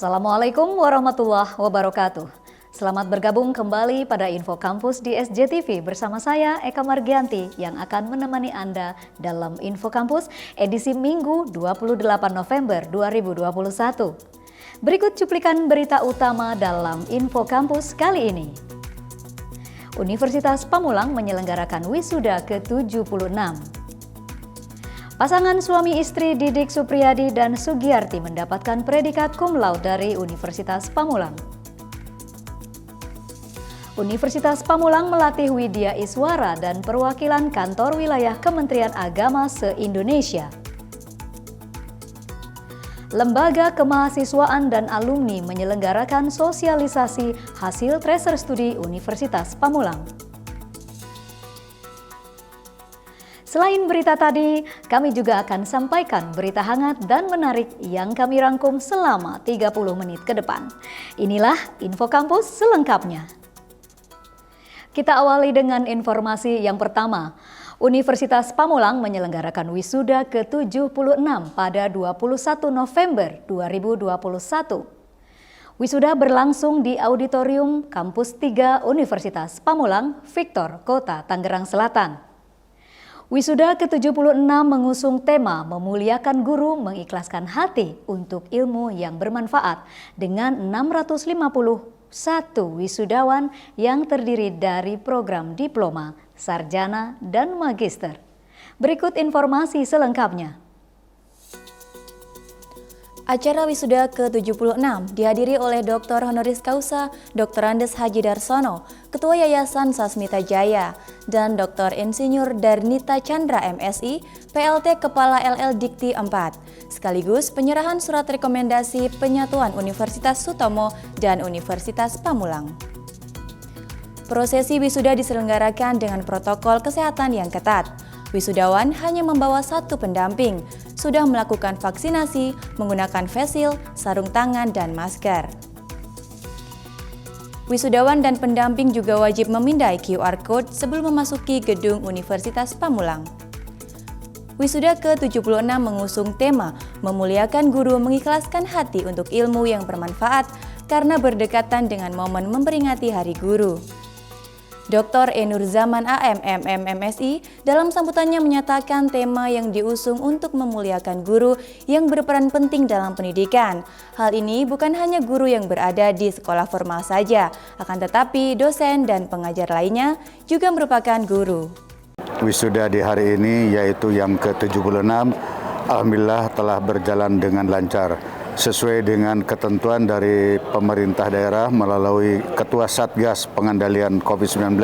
Assalamualaikum warahmatullahi wabarakatuh. Selamat bergabung kembali pada Info Kampus di SJTV bersama saya Eka Margianti yang akan menemani Anda dalam Info Kampus edisi Minggu 28 November 2021. Berikut cuplikan berita utama dalam Info Kampus kali ini. Universitas Pamulang menyelenggarakan wisuda ke-76. Pasangan suami istri Didik Supriyadi dan Sugiyarti mendapatkan predikat cum laude dari Universitas Pamulang. Universitas Pamulang melatih Widya Iswara dan perwakilan kantor wilayah Kementerian Agama se-Indonesia. Lembaga Kemahasiswaan dan Alumni menyelenggarakan sosialisasi hasil tracer studi Universitas Pamulang. Selain berita tadi, kami juga akan sampaikan berita hangat dan menarik yang kami rangkum selama 30 menit ke depan. Inilah Info Kampus selengkapnya. Kita awali dengan informasi yang pertama. Universitas Pamulang menyelenggarakan wisuda ke-76 pada 21 November 2021. Wisuda berlangsung di Auditorium Kampus 3 Universitas Pamulang, Victor, Kota Tangerang Selatan. Wisuda ke-76 mengusung tema memuliakan guru mengikhlaskan hati untuk ilmu yang bermanfaat dengan 651 wisudawan yang terdiri dari program diploma, sarjana, dan magister. Berikut informasi selengkapnya. Acara wisuda ke-76 dihadiri oleh Dr. Honoris Causa Dr. Andes Haji Darsono, Ketua Yayasan Sasmita Jaya, dan Dr. Insinyur Darnita Chandra MSI, PLT Kepala LL Dikti 4, sekaligus penyerahan surat rekomendasi penyatuan Universitas Sutomo dan Universitas Pamulang. Prosesi wisuda diselenggarakan dengan protokol kesehatan yang ketat. Wisudawan hanya membawa satu pendamping, sudah melakukan vaksinasi, menggunakan face shield, sarung tangan, dan masker. Wisudawan dan pendamping juga wajib memindai QR Code sebelum memasuki gedung Universitas Pamulang. Wisuda ke-76 mengusung tema memuliakan guru mengikhlaskan hati untuk ilmu yang bermanfaat karena berdekatan dengan momen memperingati Hari Guru. Dr. Enur Zaman AM MMSI dalam sambutannya menyatakan tema yang diusung untuk memuliakan guru yang berperan penting dalam pendidikan. Hal ini bukan hanya guru yang berada di sekolah formal saja, akan tetapi dosen dan pengajar lainnya juga merupakan guru. Wisuda di hari ini yaitu yang ke-76, alhamdulillah telah berjalan dengan lancar. Sesuai dengan ketentuan dari pemerintah daerah melalui Ketua Satgas Pengendalian COVID-19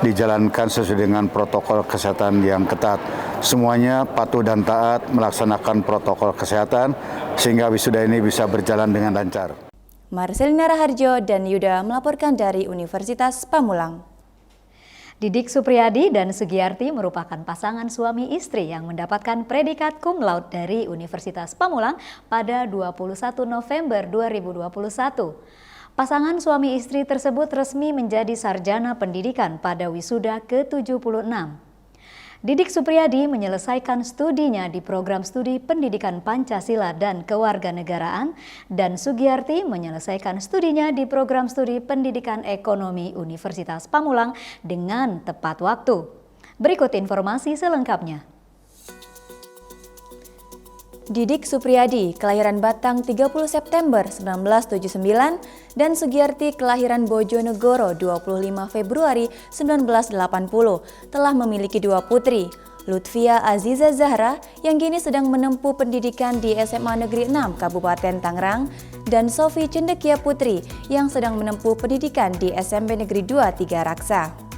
dijalankan sesuai dengan protokol kesehatan yang ketat. Semuanya patuh dan taat melaksanakan protokol kesehatan sehingga wisuda ini bisa berjalan dengan lancar. Marcelina Raharjo dan Yuda melaporkan dari Universitas Pamulang. Didik Supriyadi dan Sugiyarti merupakan pasangan suami istri yang mendapatkan predikat cum laude dari Universitas Pamulang pada 21 November 2021. Pasangan suami istri tersebut resmi menjadi sarjana pendidikan pada wisuda ke-76. Didik Supriyadi menyelesaikan studinya di program studi Pendidikan Pancasila dan Kewarganegaraan dan Sugiyarti menyelesaikan studinya di program studi Pendidikan Ekonomi Universitas Pamulang dengan tepat waktu. Berikut informasi selengkapnya. Didik Supriyadi, kelahiran Batang 30 September 1979, dan Sugiyarti, kelahiran Bojonegoro 25 Februari 1980, telah memiliki dua putri, Lutfia Aziza Zahra yang kini sedang menempuh pendidikan di SMA Negeri 6 Kabupaten Tangerang, dan Sofi Cendekia Putri yang sedang menempuh pendidikan di SMP Negeri 2 Tiga Raksa.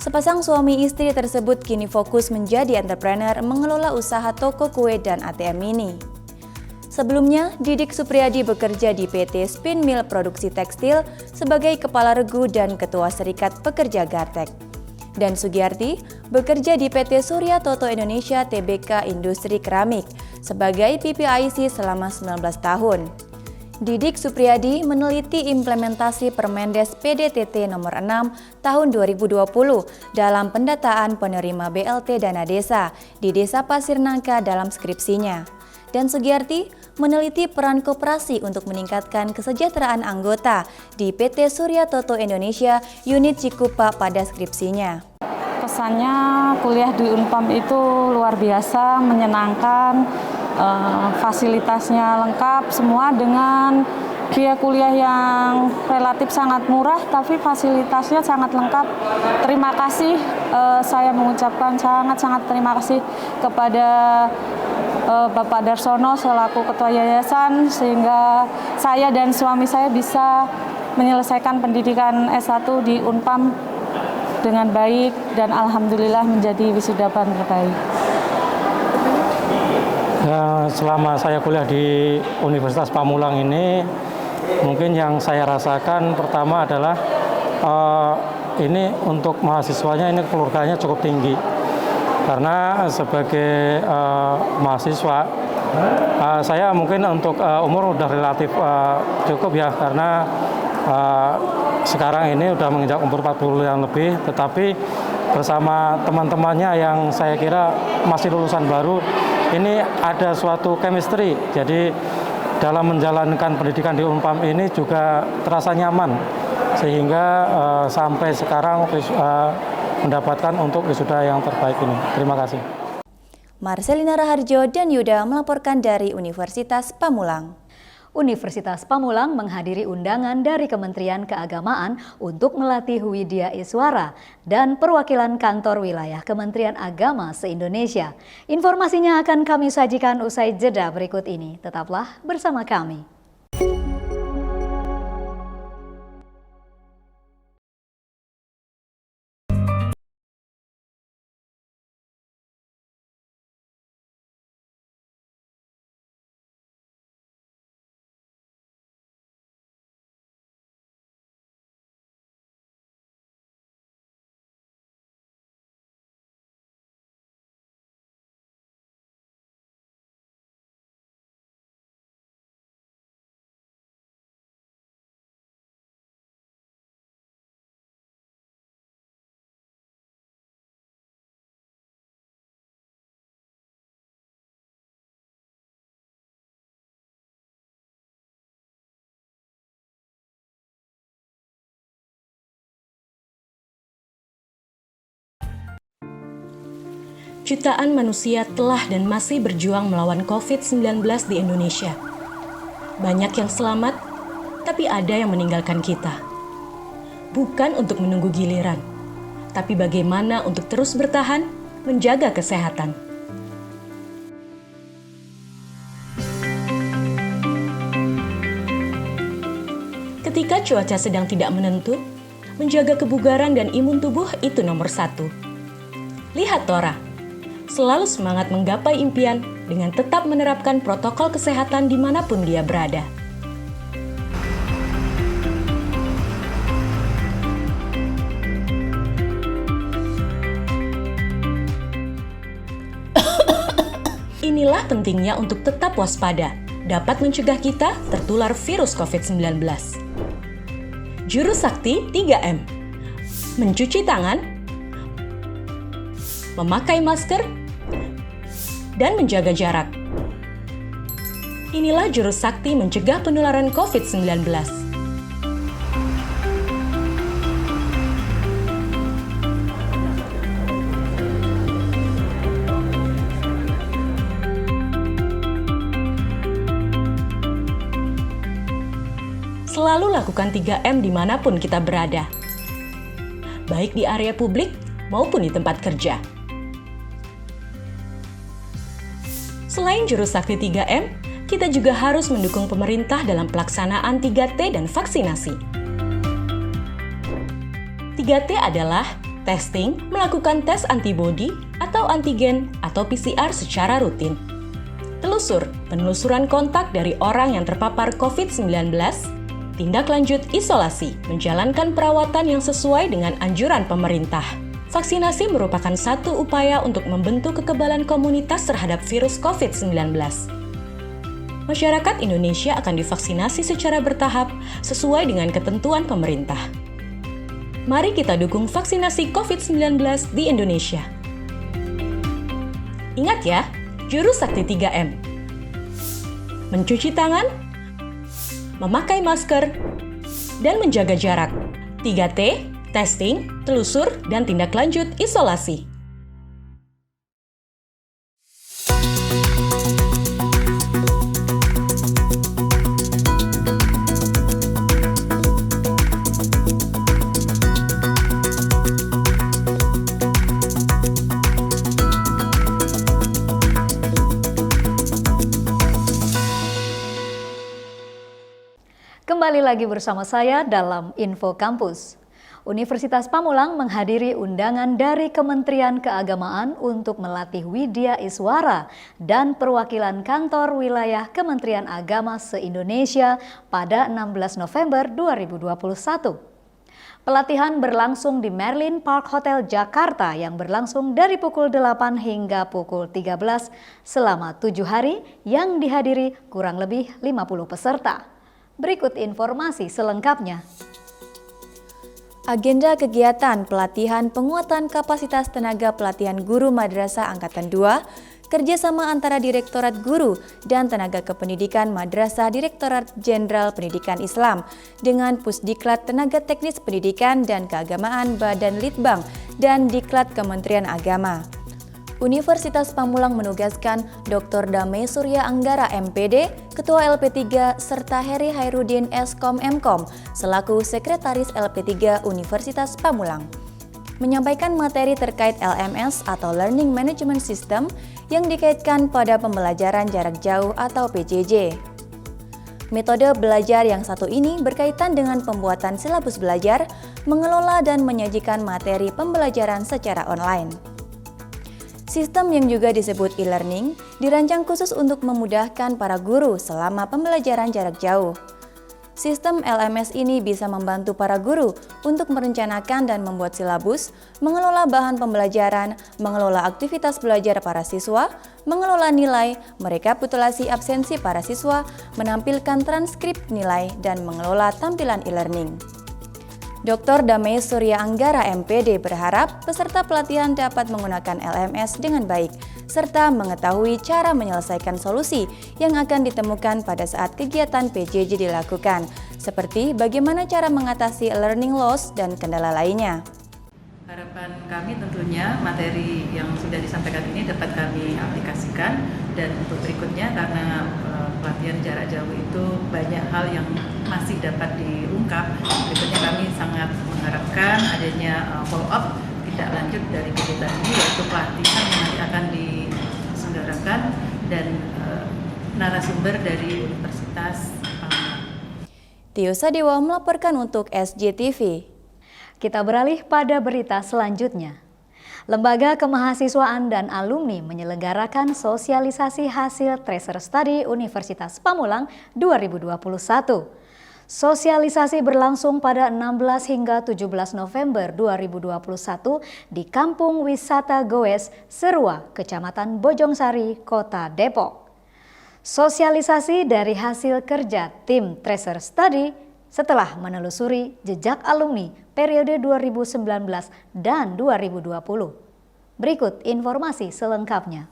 Sepasang suami istri tersebut kini fokus menjadi entrepreneur mengelola usaha toko kue dan ATM mini. Sebelumnya, Didik Supriyadi bekerja di PT Spin Mill Produksi Tekstil sebagai Kepala Regu dan Ketua Serikat Pekerja Gartek. Dan Sugiyarti bekerja di PT Surya Toto Indonesia Tbk Industri Keramik sebagai PPIC selama 19 tahun. Didik Supriyadi meneliti implementasi Permendes PDTT nomor 6 tahun 2020 dalam pendataan penerima BLT dana desa di Desa Pasir Nangka dalam skripsinya. dan Sugiyarti meneliti peran koperasi untuk meningkatkan kesejahteraan anggota di PT Surya Toto Indonesia Unit Cikupa pada skripsinya. Kesannya kuliah di Unpam itu luar biasa, menyenangkan, fasilitasnya lengkap, semua dengan biaya kuliah yang relatif sangat murah, tapi fasilitasnya sangat lengkap. Terima kasih, saya mengucapkan sangat terima kasih kepada Bapak Darsono selaku Ketua Yayasan, sehingga saya dan suami saya bisa menyelesaikan pendidikan S1 di Unpam dengan baik dan alhamdulillah menjadi wisudawan terbaik. Selama saya kuliah di Universitas Pamulang ini, mungkin yang saya rasakan pertama adalah ini untuk mahasiswanya ini keluarganya cukup tinggi. Karena sebagai mahasiswa, saya mungkin untuk umur udah relatif cukup ya, karena sekarang ini udah menginjak umur 40 yang lebih, tetapi bersama teman-temannya yang saya kira masih lulusan baru, ini ada suatu chemistry. Jadi dalam menjalankan pendidikan di Unpam ini juga terasa nyaman, sehingga sampai sekarang mendapatkan untuk wisuda yang terbaik ini. Terima kasih. Marcelina Raharjo dan Yuda melaporkan dari Universitas Pamulang. Universitas Pamulang menghadiri undangan dari Kementerian Keagamaan untuk melatih Widya Iswara dan perwakilan kantor wilayah Kementerian Agama se-Indonesia. Informasinya akan kami sajikan usai jeda berikut ini. Tetaplah bersama kami. Jutaan manusia telah dan masih berjuang melawan COVID-19 di Indonesia. Banyak yang selamat, tapi ada yang meninggalkan kita. Bukan untuk menunggu giliran, tapi bagaimana untuk terus bertahan, menjaga kesehatan. Ketika cuaca sedang tidak menentu, menjaga kebugaran dan imun tubuh itu nomor 1. Lihat Tora, selalu semangat menggapai impian dengan tetap menerapkan protokol kesehatan dimanapun dia berada. Inilah pentingnya untuk tetap waspada, dapat mencegah kita tertular virus COVID-19. Jurus sakti 3M. Mencuci tangan, memakai masker, dan menjaga jarak. Inilah jurus sakti mencegah penularan COVID-19. Selalu lakukan 3M dimanapun kita berada, baik di area publik maupun di tempat kerja. Selain jurus sakti 3M, kita juga harus mendukung pemerintah dalam pelaksanaan 3T dan vaksinasi. 3T adalah testing, melakukan tes antibodi atau antigen atau PCR secara rutin. Telusur, penelusuran kontak dari orang yang terpapar COVID-19. Tindak lanjut isolasi, menjalankan perawatan yang sesuai dengan anjuran pemerintah. Vaksinasi merupakan satu upaya untuk membentuk kekebalan komunitas terhadap virus COVID-19. Masyarakat Indonesia akan divaksinasi secara bertahap sesuai dengan ketentuan pemerintah. Mari kita dukung vaksinasi COVID-19 di Indonesia. Ingat ya, jurus sakti 3M. mencuci tangan, memakai masker, dan menjaga jarak. 3T, testing, telusur, dan tindak lanjut isolasi. Kembali lagi bersama saya dalam Info Kampus. Universitas Pamulang menghadiri undangan dari Kementerian Keagamaan untuk melatih Widya Iswara dan perwakilan kantor wilayah Kementerian Agama se-Indonesia pada 16 November 2021. Pelatihan berlangsung di Merlin Park Hotel Jakarta yang berlangsung dari pukul 8 hingga pukul 13 selama 7 hari yang dihadiri kurang lebih 50 peserta. Berikut informasi selengkapnya. Agenda kegiatan pelatihan penguatan kapasitas tenaga pelatihan guru madrasah angkatan 2, kerjasama antara Direktorat Guru dan Tenaga Kependidikan Madrasah Direktorat Jenderal Pendidikan Islam dengan Pusdiklat Tenaga Teknis Pendidikan dan Keagamaan Badan Litbang dan Diklat Kementerian Agama. Universitas Pamulang menugaskan Dr. Damai Surya Anggara MPD, Ketua LP3 serta Heri Hairudin Eskom Mkom selaku Sekretaris LP3 Universitas Pamulang menyampaikan materi terkait LMS atau Learning Management System yang dikaitkan pada pembelajaran jarak jauh atau PJJ. Metode belajar yang satu ini berkaitan dengan pembuatan silabus belajar, mengelola dan menyajikan materi pembelajaran secara online. Sistem yang juga disebut e-learning dirancang khusus untuk memudahkan para guru selama pembelajaran jarak jauh. Sistem LMS ini bisa membantu para guru untuk merencanakan dan membuat silabus, mengelola bahan pembelajaran, mengelola aktivitas belajar para siswa, mengelola nilai, merekapitulasi absensi para siswa, menampilkan transkrip nilai, dan mengelola tampilan e-learning. Dr. Damai Surya Anggara MPD berharap peserta pelatihan dapat menggunakan LMS dengan baik, serta mengetahui cara menyelesaikan solusi yang akan ditemukan pada saat kegiatan PJJ dilakukan, seperti bagaimana cara mengatasi learning loss dan kendala lainnya. Harapan kami tentunya materi yang sudah disampaikan ini dapat kami aplikasikan, dan untuk berikutnya karena pelatihan jarak jauh itu banyak hal yang masih dapat diungkap, berikutnya kami sangat mengharapkan adanya follow up tindak lanjut dari kegiatan ini, yaitu pelatihan yang nanti akan diselenggarakan dan narasumber dari Universitas Pamulang. Tio Sadewa melaporkan untuk SJTV. Kita beralih pada berita selanjutnya. Lembaga Kemahasiswaan dan Alumni menyelenggarakan sosialisasi hasil Tracer Study Universitas Pamulang 2021. Sosialisasi berlangsung pada 16 hingga 17 November 2021 di Kampung Wisata Goes, Serua, Kecamatan Bojongsari, Kota Depok. Sosialisasi dari hasil kerja tim Tracer Study setelah menelusuri jejak alumni periode 2019 dan 2020. Berikut informasi selengkapnya.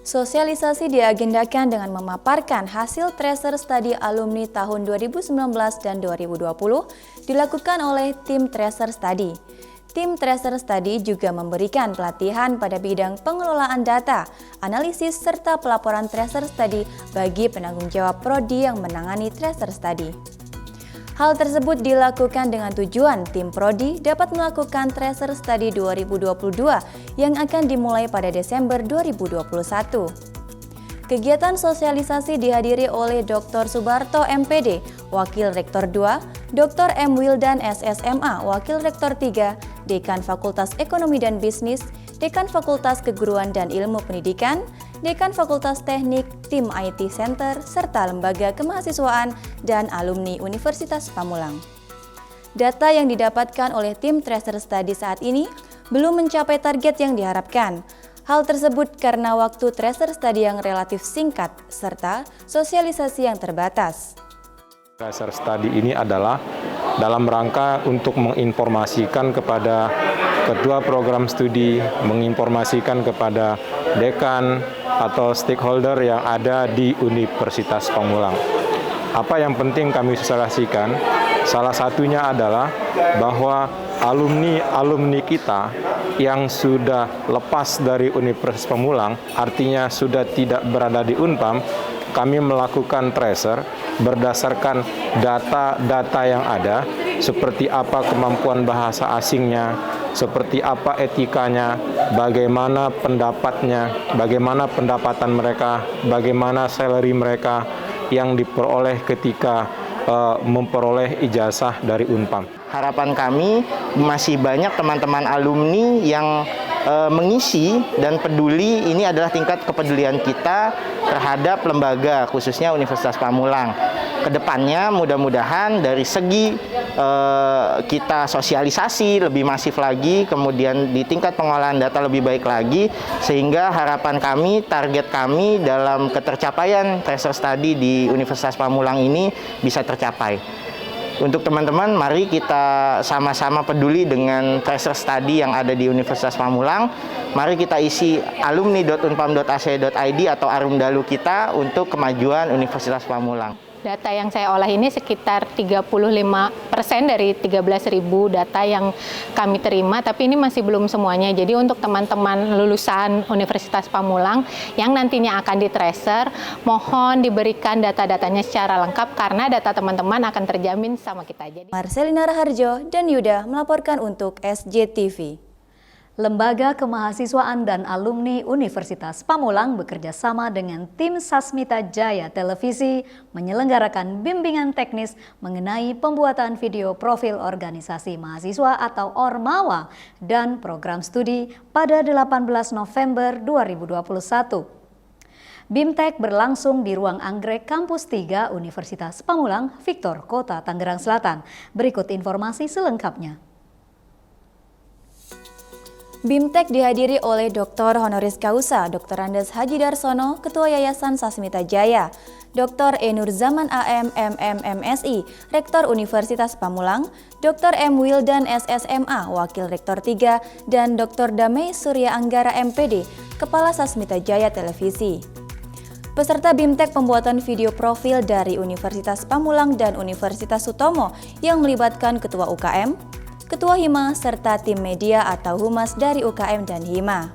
Sosialisasi diagendakan dengan memaparkan hasil Tracer Study alumni tahun 2019 dan 2020 dilakukan oleh tim Tracer Study. Tim Tracer Study juga memberikan pelatihan pada bidang pengelolaan data, analisis, serta pelaporan Tracer Study bagi penanggung jawab prodi yang menangani Tracer Study. Hal tersebut dilakukan dengan tujuan tim prodi dapat melakukan Tracer Study 2022 yang akan dimulai pada Desember 2021. Kegiatan sosialisasi dihadiri oleh Dr. Subarto MPD, Wakil Rektor 2, Dr. M. Wildan SSMA, Wakil Rektor 3, Dekan Fakultas Ekonomi dan Bisnis, Dekan Fakultas Keguruan dan Ilmu Pendidikan, Dekan Fakultas Teknik, tim IT Center, serta lembaga kemahasiswaan dan alumni Universitas Pamulang. Data yang didapatkan oleh tim Tracer Study saat ini belum mencapai target yang diharapkan. Hal tersebut karena waktu Tracer Study yang relatif singkat, serta sosialisasi yang terbatas. Tracer Study ini adalah dalam rangka untuk menginformasikan kepada ketua program studi, menginformasikan kepada dekan, atau stakeholder yang ada di Universitas Pamulang. Apa yang penting kami sosialisasikan, salah satunya adalah bahwa alumni kita yang sudah lepas dari Universitas Pamulang, artinya sudah tidak berada di Unpam, kami melakukan tracer berdasarkan data-data yang ada, seperti apa kemampuan bahasa asingnya, seperti apa etikanya, bagaimana pendapatnya, bagaimana pendapatan mereka, bagaimana salary mereka yang diperoleh ketika memperoleh ijazah dari Unpam. Harapan kami masih banyak teman-teman alumni yang mengisi dan peduli. Ini adalah tingkat kepedulian kita terhadap lembaga, khususnya Universitas Pamulang. Kedepannya mudah-mudahan dari segi kita sosialisasi lebih masif lagi, kemudian di tingkat pengolahan data lebih baik lagi, sehingga harapan kami, target kami dalam ketercapaian tracer study di Universitas Pamulang ini bisa tercapai. Untuk teman-teman, mari kita sama-sama peduli dengan tracer study yang ada di Universitas Pamulang. Mari kita isi alumni.unpam.ac.id atau arumdalu kita untuk kemajuan Universitas Pamulang. Data yang saya olah ini sekitar 35% dari 13.000 data yang kami terima, tapi ini masih belum semuanya. Jadi untuk teman-teman lulusan Universitas Pamulang yang nantinya akan di-tracer, mohon diberikan data-datanya secara lengkap karena data teman-teman akan terjamin sama kita. Jadi Marcelina Raharjo dan Yuda melaporkan untuk SJTV. Lembaga Kemahasiswaan dan Alumni Universitas Pamulang bekerja sama dengan tim Sasmita Jaya Televisi menyelenggarakan bimbingan teknis mengenai pembuatan video profil organisasi mahasiswa atau Ormawa dan program studi pada 18 November 2021. BIMTEK berlangsung di ruang anggrek Kampus 3 Universitas Pamulang, Victor, Kota Tangerang Selatan. Berikut informasi selengkapnya. BIMTEK dihadiri oleh Dr. Honoris Causa Dr. Andes Haji Darsono, Ketua Yayasan Sasmita Jaya, Dr. Enur Zaman AM MMMSI, Rektor Universitas Pamulang, Dr. M. Wildan SSMA, Wakil Rektor 3, dan Dr. Damai Surya Anggara MPD, Kepala Sasmita Jaya Televisi. Peserta BIMTEK pembuatan video profil dari Universitas Pamulang dan Universitas Sutomo yang melibatkan Ketua UKM, Ketua Hima, serta tim media atau humas dari UKM dan Hima.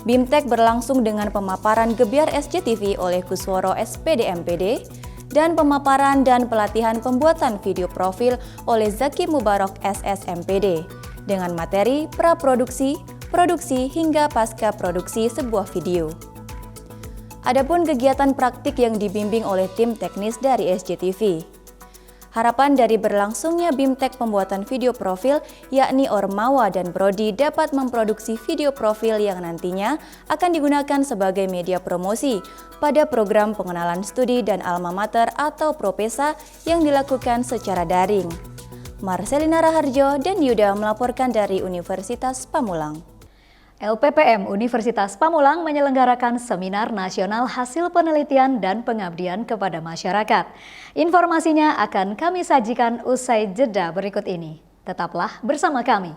BIMTEK berlangsung dengan pemaparan gebiar SJTV oleh Kusworo SPD MPD dan pemaparan dan pelatihan pembuatan video profil oleh Zaki Mubarok SS MPD dengan materi praproduksi, produksi hingga pasca produksi sebuah video. Adapun kegiatan praktik yang dibimbing oleh tim teknis dari SJTV. Harapan dari berlangsungnya BIMTEK pembuatan video profil yakni Ormawa dan Brodi dapat memproduksi video profil yang nantinya akan digunakan sebagai media promosi pada program pengenalan studi dan alma mater atau Propesa yang dilakukan secara daring. Marcelina Raharjo dan Yuda melaporkan dari Universitas Pamulang. LPPM Universitas Pamulang menyelenggarakan seminar nasional hasil penelitian dan pengabdian kepada masyarakat. Informasinya akan kami sajikan usai jeda berikut ini. Tetaplah bersama kami.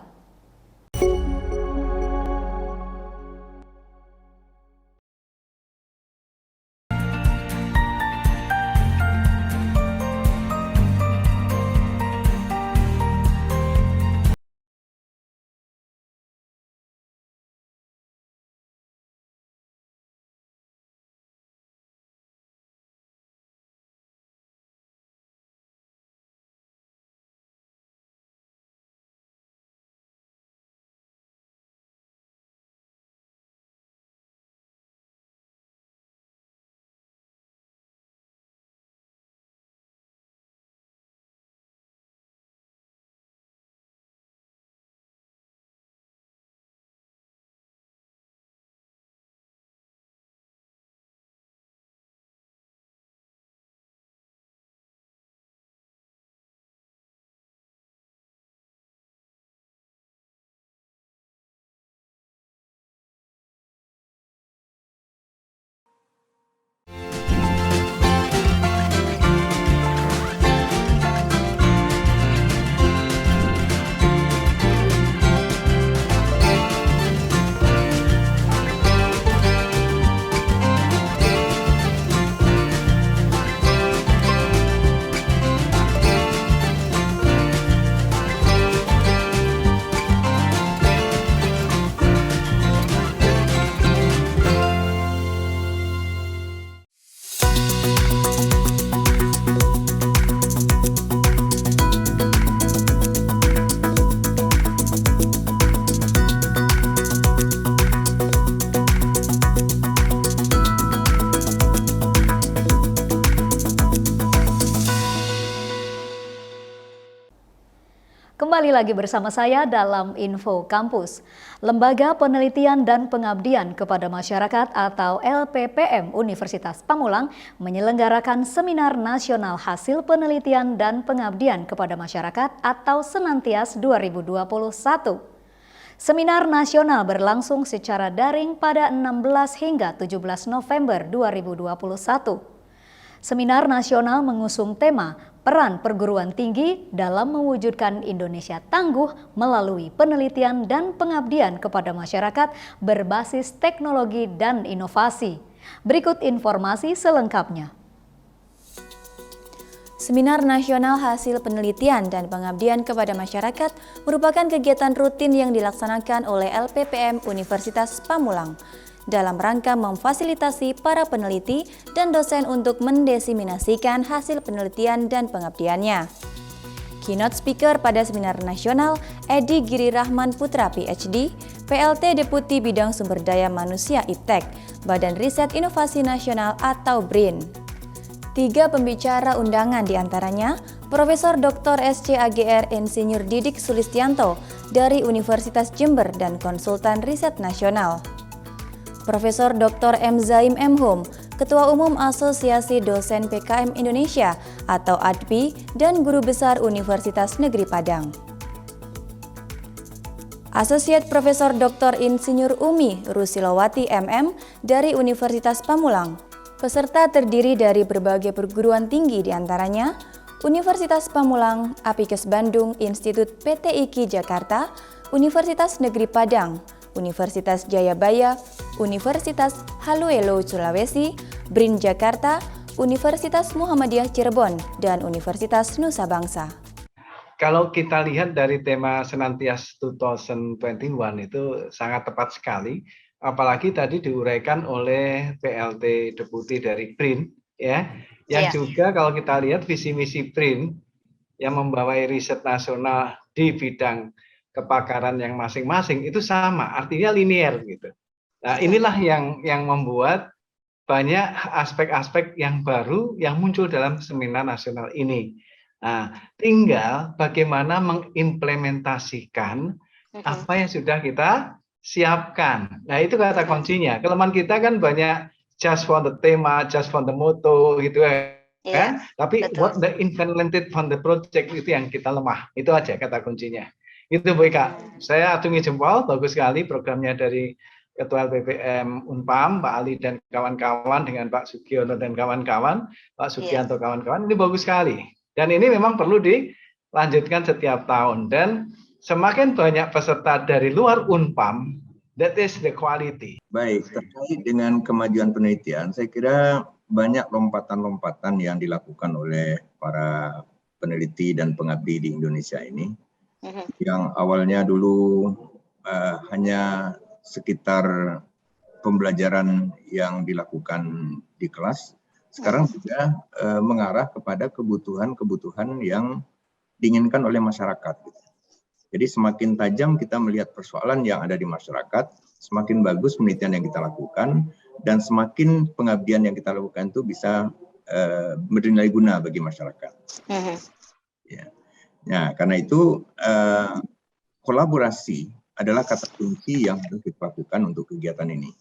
Kembali lagi bersama saya dalam Info Kampus. Lembaga Penelitian dan Pengabdian kepada Masyarakat atau LPPM Universitas Pamulang menyelenggarakan Seminar Nasional Hasil Penelitian dan Pengabdian kepada Masyarakat atau Senantias 2021. Seminar nasional berlangsung secara daring pada 16 hingga 17 November 2021. Seminar nasional mengusung tema peran perguruan tinggi dalam mewujudkan Indonesia tangguh melalui penelitian dan pengabdian kepada masyarakat berbasis teknologi dan inovasi. Berikut informasi selengkapnya. Seminar Nasional Hasil Penelitian dan Pengabdian kepada Masyarakat merupakan kegiatan rutin yang dilaksanakan oleh LPPM Universitas Pamulang dalam rangka memfasilitasi para peneliti dan dosen untuk mendesiminasikan hasil penelitian dan pengabdiannya. Keynote speaker pada seminar nasional, Edi Giri Rahman Putra PhD, PLT Deputi Bidang Sumber Daya Manusia IPTEK, Badan Riset Inovasi Nasional atau BRIN. 3 pembicara undangan diantaranya, Profesor Dr. SCAGR Insinyur Didik Sulistianto dari Universitas Jember dan Konsultan Riset Nasional. Profesor Dr. M. Zaim M. Hum, Ketua Umum Asosiasi Dosen PKM Indonesia atau ADPI dan Guru Besar Universitas Negeri Padang. Asosiat Profesor Dr. Insinyur Umi Rusilowati MM dari Universitas Pamulang. Peserta terdiri dari berbagai perguruan tinggi diantaranya Universitas Pamulang, Apikes Bandung, Institut PT IKI Jakarta, Universitas Negeri Padang, Universitas Jayabaya, Universitas Haluelo Sulawesi, BRIN Jakarta, Universitas Muhammadiyah Cirebon, dan Universitas Nusa Bangsa. Kalau kita lihat dari tema Senantias 2021 itu sangat tepat sekali, apalagi tadi diuraikan oleh PLT Deputi dari BRIN, ya, yang juga kalau kita lihat visi misi BRIN yang membawai riset nasional di bidang kepakaran yang masing-masing itu sama, artinya linear gitu. Nah, inilah yang membuat banyak aspek-aspek yang baru yang muncul dalam seminar nasional ini. Nah, tinggal bagaimana mengimplementasikan apa yang sudah kita siapkan. Nah, itu kata kuncinya. Kelemahan kita kan banyak just for the tema, just for the motto gitu kan. Tapi betul. What the implemented from the project itu yang kita lemah. Itu aja kata kuncinya. Itu Bu Eka, saya acungi jempol, bagus sekali programnya dari Ketua LPPM Unpam, Pak Ali dan kawan-kawan dengan Pak Sugiono dan kawan-kawan, Pak Sugianto kawan-kawan, ini bagus sekali. Dan ini memang perlu dilanjutkan setiap tahun. Dan semakin banyak peserta dari luar Unpam, that is the quality. Baik, terkait dengan kemajuan penelitian, saya kira banyak lompatan-lompatan yang dilakukan oleh para peneliti dan pengabdi di Indonesia ini. Yang awalnya dulu hanya sekitar pembelajaran yang dilakukan di kelas, sekarang sudah mengarah kepada kebutuhan-kebutuhan yang diinginkan oleh masyarakat. Jadi semakin tajam kita melihat persoalan yang ada di masyarakat, semakin bagus penelitian yang kita lakukan, dan semakin pengabdian yang kita lakukan itu bisa bernilai guna bagi masyarakat. Ya. Nah, karena itu kolaborasi adalah kata kunci yang harus kita lakukan untuk kegiatan ini.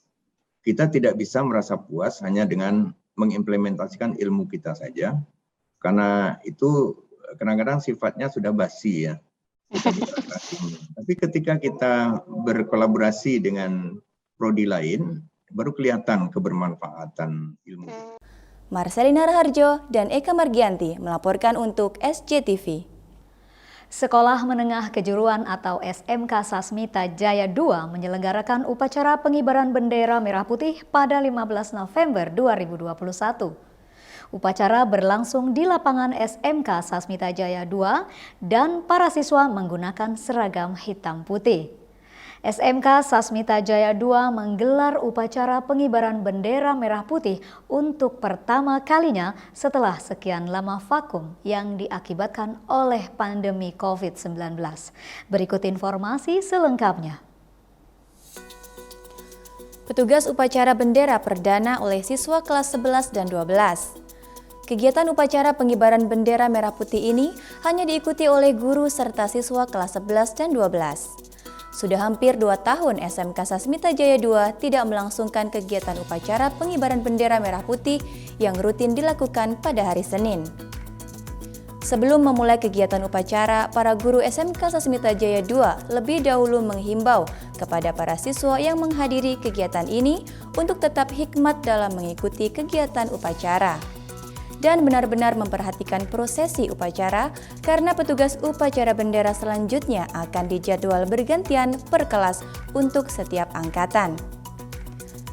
Kita tidak bisa merasa puas hanya dengan mengimplementasikan ilmu kita saja, karena itu kadang-kadang sifatnya sudah basi ya. Tapi ketika kita berkolaborasi dengan prodi lain, baru kelihatan kebermanfaatan ilmu. Marcelina Raharjo dan Eka Margianti melaporkan untuk SJTV. Sekolah Menengah Kejuruan atau SMK Sasmita Jaya II menyelenggarakan upacara pengibaran bendera merah putih pada 15 November 2021. Upacara berlangsung di lapangan SMK Sasmita Jaya II dan para siswa menggunakan seragam hitam putih. SMK Sasmita Jaya II menggelar upacara pengibaran bendera merah putih untuk pertama kalinya setelah sekian lama vakum yang diakibatkan oleh pandemi COVID-19. Berikut informasi selengkapnya. Petugas upacara bendera perdana oleh siswa kelas 11 dan 12. Kegiatan upacara pengibaran bendera merah putih ini hanya diikuti oleh guru serta siswa kelas 11 dan 12. Sudah hampir 2 tahun SMK Sasmita Jaya II tidak melangsungkan kegiatan upacara pengibaran bendera merah putih yang rutin dilakukan pada hari Senin. Sebelum memulai kegiatan upacara, para guru SMK Sasmita Jaya II lebih dahulu menghimbau kepada para siswa yang menghadiri kegiatan ini untuk tetap hikmat dalam mengikuti kegiatan upacara dan benar-benar memperhatikan prosesi upacara karena petugas upacara bendera selanjutnya akan dijadwal bergantian per kelas untuk setiap angkatan.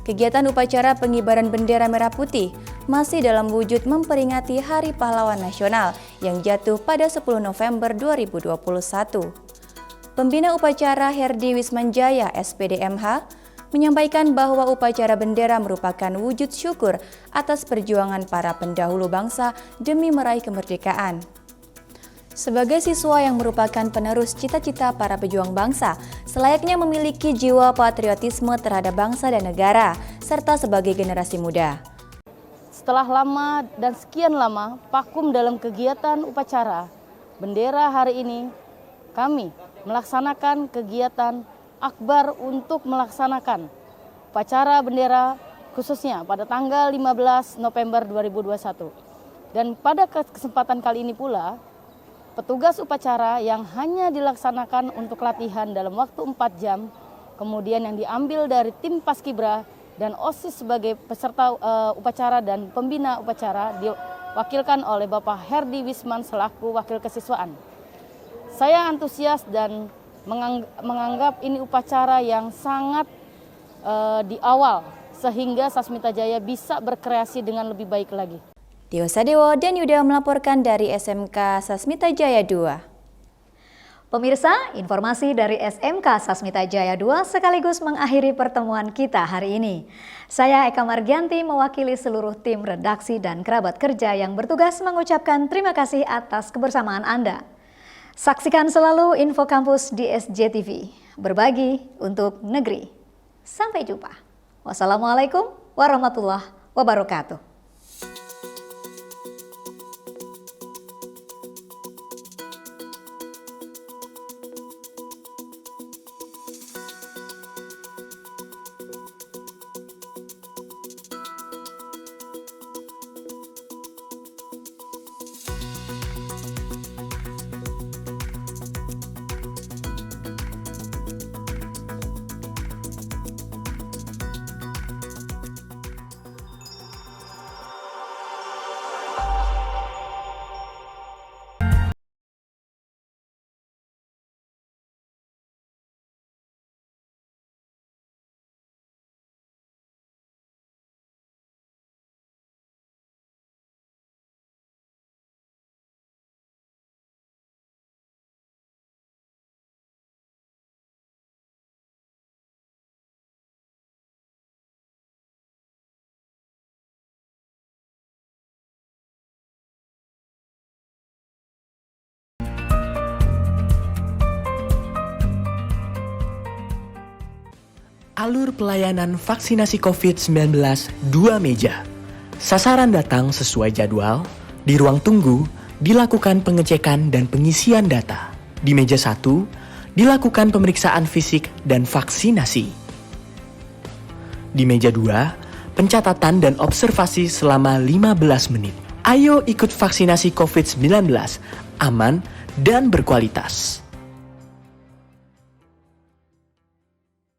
Kegiatan upacara pengibaran bendera merah putih masih dalam wujud memperingati Hari Pahlawan Nasional yang jatuh pada 10 November 2021. Pembina upacara Herdi Wismanjaya SPDMH menyampaikan bahwa upacara bendera merupakan wujud syukur atas perjuangan para pendahulu bangsa demi meraih kemerdekaan. Sebagai siswa yang merupakan penerus cita-cita para pejuang bangsa, selayaknya memiliki jiwa patriotisme terhadap bangsa dan negara, serta sebagai generasi muda. Setelah lama dan sekian lama vakum dalam kegiatan upacara bendera, hari ini kami melaksanakan kegiatan akbar untuk melaksanakan upacara bendera khususnya pada tanggal 15 November 2021. Dan pada kesempatan kali ini pula, petugas upacara yang hanya dilaksanakan untuk latihan dalam waktu 4 jam, kemudian yang diambil dari tim Paskibra dan OSIS sebagai peserta upacara dan pembina upacara diwakilkan oleh Bapak Herdi Wisman selaku wakil kesiswaan. Saya antusias dan menganggap ini upacara yang sangat di awal sehingga Sasmita Jaya bisa berkreasi dengan lebih baik lagi. Tio Sadewo dan Yuda melaporkan dari SMK Sasmita Jaya II. Pemirsa, informasi dari SMK Sasmita Jaya II sekaligus mengakhiri pertemuan kita hari ini. Saya Eka Margianti mewakili seluruh tim redaksi dan kerabat kerja yang bertugas mengucapkan terima kasih atas kebersamaan Anda. Saksikan selalu Info Kampus di SJTV. Berbagi untuk negeri. Sampai jumpa. Wassalamualaikum warahmatullahi wabarakatuh. Alur pelayanan vaksinasi COVID-19 2 meja. Sasaran datang sesuai jadwal, di ruang tunggu dilakukan pengecekan dan pengisian data. Di meja 1 dilakukan pemeriksaan fisik dan vaksinasi. Di meja 2, pencatatan dan observasi selama 15 menit. Ayo ikut vaksinasi COVID-19, aman dan berkualitas.